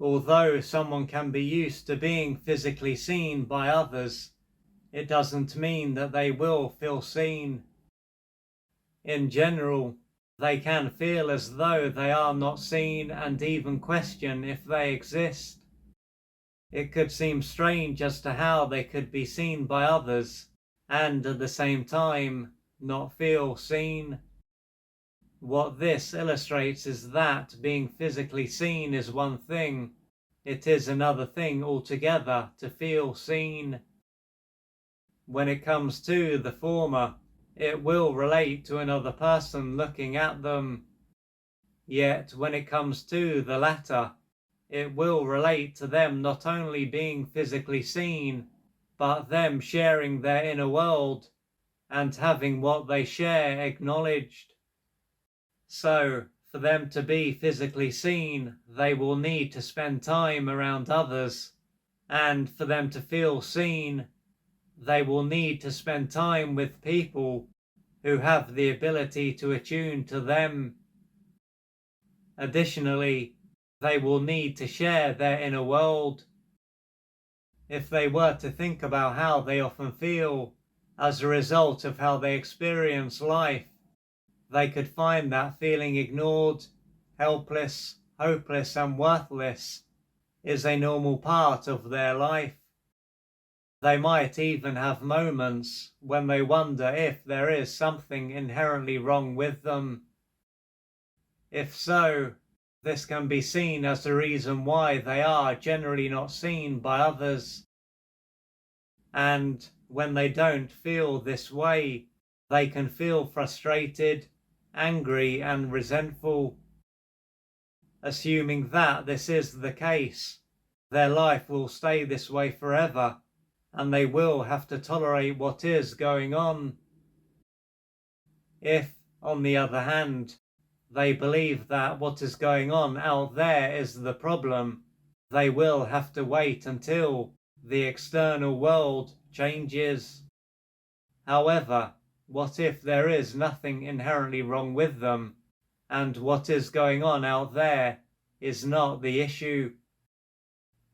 Although someone can be used to being physically seen by others, it doesn't mean that they will feel seen. In general, they can feel as though they are not seen and even question if they exist. It could seem strange as to how they could be seen by others and at the same time not feel seen. What this illustrates is that being physically seen is one thing. It is another thing altogether to feel seen. When it comes to the former, it will relate to another person looking at them. Yet when it comes to the latter, it will relate to them not only being physically seen, but them sharing their inner world and having what they share acknowledged. So, for them to be physically seen, they will need to spend time around others, and for them to feel seen, they will need to spend time with people who have the ability to attune to them. Additionally, they will need to share their inner world. If they were to think about how they often feel as a result of how they experience life, they could find that feeling ignored, helpless, hopeless, and worthless is a normal part of their life. They might even have moments when they wonder if there is something inherently wrong with them. If so, this can be seen as the reason why they are generally not seen by others. And when they don't feel this way, they can feel frustrated, angry, and resentful. Assuming that this is the case, their life will stay this way forever, and they will have to tolerate what is going on. If, on the other hand, they believe that what is going on out there is the problem, they will have to wait until the external world changes. However, what if there is nothing inherently wrong with them, and what is going on out there is not the issue?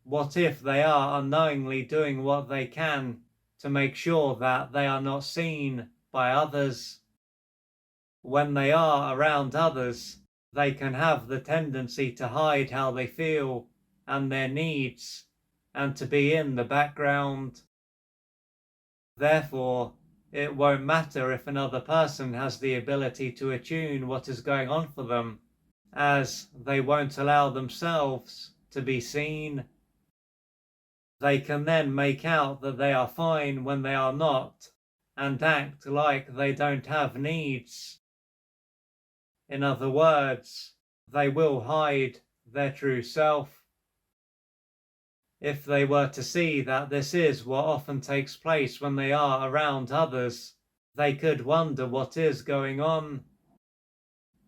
What if they are unknowingly doing what they can to make sure that they are not seen by others? When they are around others, they can have the tendency to hide how they feel and their needs, and to be in the background. Therefore, it won't matter if another person has the ability to attune what is going on for them, as they won't allow themselves to be seen. They can then make out that they are fine when they are not, and act like they don't have needs. In other words, they will hide their true self. If they were to see that this is what often takes place when they are around others, they could wonder what is going on.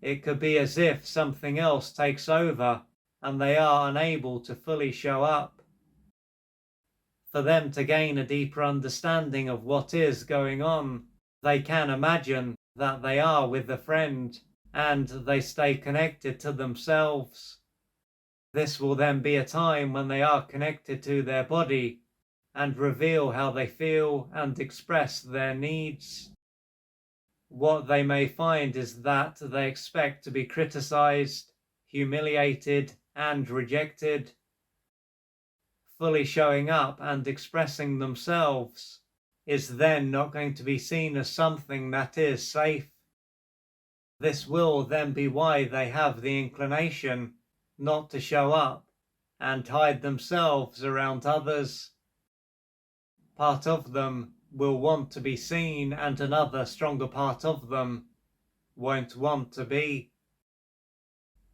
It could be as if something else takes over and they are unable to fully show up. For them to gain a deeper understanding of what is going on, they can imagine that they are with a friend and they stay connected to themselves. This will then be a time when they are connected to their body and reveal how they feel and express their needs. What they may find is that they expect to be criticized, humiliated, and rejected. Fully showing up and expressing themselves is then not going to be seen as something that is safe. This will then be why they have the inclination not to show up and hide themselves around others. Part of them will want to be seen, and another stronger part of them won't want to be.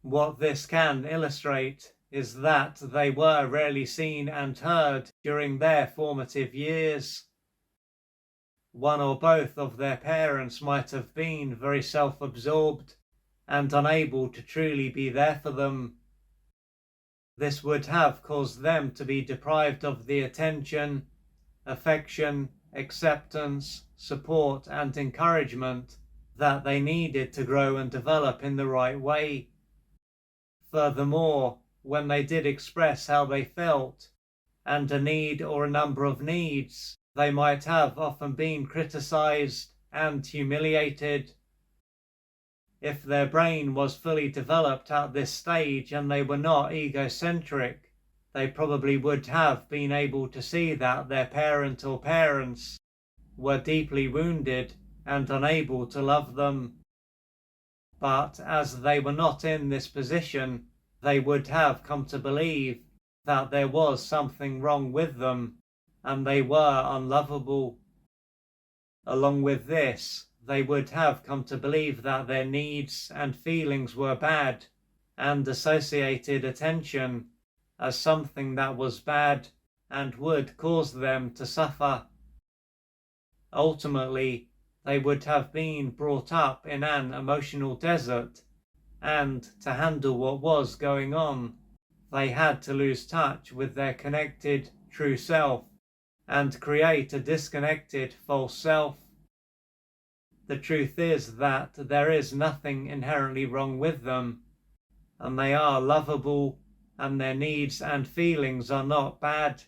What this can illustrate is that they were rarely seen and heard during their formative years. One or both of their parents might have been very self-absorbed and unable to truly be there for them. This would have caused them to be deprived of the attention, affection, acceptance, support, and encouragement that they needed to grow and develop in the right way. Furthermore, when they did express how they felt, and a need or a number of needs, they might have often been criticized and humiliated. If their brain was fully developed at this stage and they were not egocentric, they probably would have been able to see that their parent or parents were deeply wounded and unable to love them. But as they were not in this position, they would have come to believe that there was something wrong with them and they were unlovable. Along with this, they would have come to believe that their needs and feelings were bad and associated attention as something that was bad and would cause them to suffer. Ultimately, they would have been brought up in an emotional desert, and to handle what was going on, they had to lose touch with their connected true self and create a disconnected false self. The truth is that there is nothing inherently wrong with them, and they are lovable, and their needs and feelings are not bad.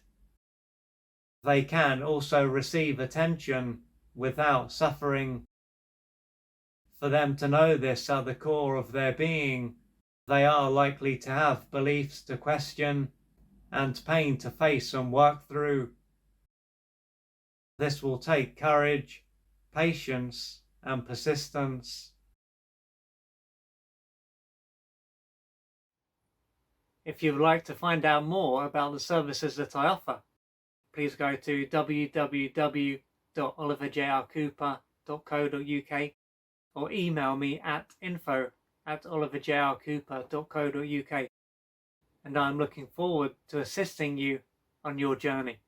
They can also receive attention without suffering. For them to know this at the core of their being, they are likely to have beliefs to question and pain to face and work through. This will take courage, patience, and persistence. If you would like to find out more about the services that I offer, please go to www.oliverjrcooper.co.uk or email me at info@oliverjrcooper.co.uk, and I'm looking forward to assisting you on your journey.